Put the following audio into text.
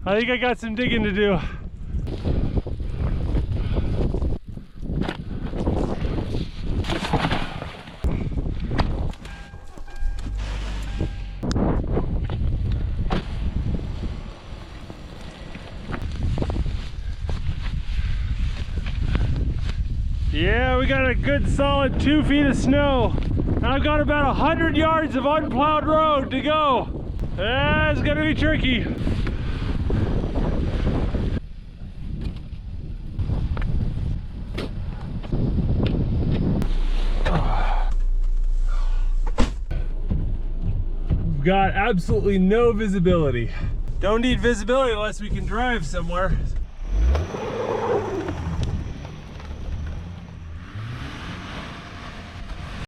I think I got some digging to do. Yeah, we got a good solid 2 feet of snow. And I've got about 100 yards of unplowed road to go. It's gonna be tricky. We've got absolutely no visibility. Don't need visibility unless we can drive somewhere.